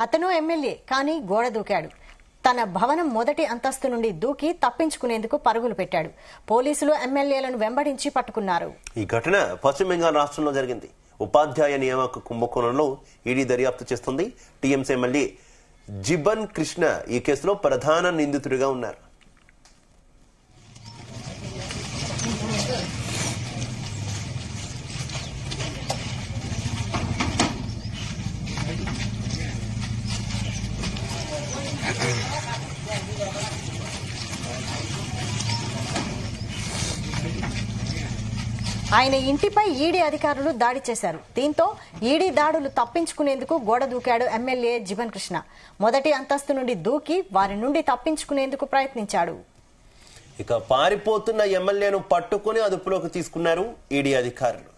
అతను ఎమ్మెల్యే కానీ గోడ దూకాడు. తన భవనం మొదటి అంతస్తు నుండి దూకి తప్పించుకునేందుకు పరుగులు పెట్టాడు. పోలీసులు ఎమ్మెల్యేలను వెంబడించి పట్టుకున్నారు. ఈ ఘటన పశ్చిమ బెంగాల్ రాష్ట్రంలో జరిగింది. ఉపాధ్యాయ నియామక కుంభకోణంలో ఈడీ దర్యాప్తు చేస్తుంది. టీఎంసీ ఎమ్మెల్యే జిబన్ కృష్ణ ఈ కేసులో ప్రధాన నిందితుడిగా ఉన్నారు. ఆయన ఇంటిపై ఈడీ అధికారులు దాడి చేశారు. దీంతో ఈడీ దాడులు తప్పించుకునేందుకు గోడ దూకాడు ఎమ్మెల్యే జిబన్ కృష్ణ. మొదటి అంతస్తు నుండి దూకి వారి నుండి తప్పించుకునేందుకు ప్రయత్నించాడు. ఇక పారిపోతున్న ఎమ్మెల్యేను పట్టుకుని అదుపులోకి తీసుకున్నారు ఈడీ అధికారులు.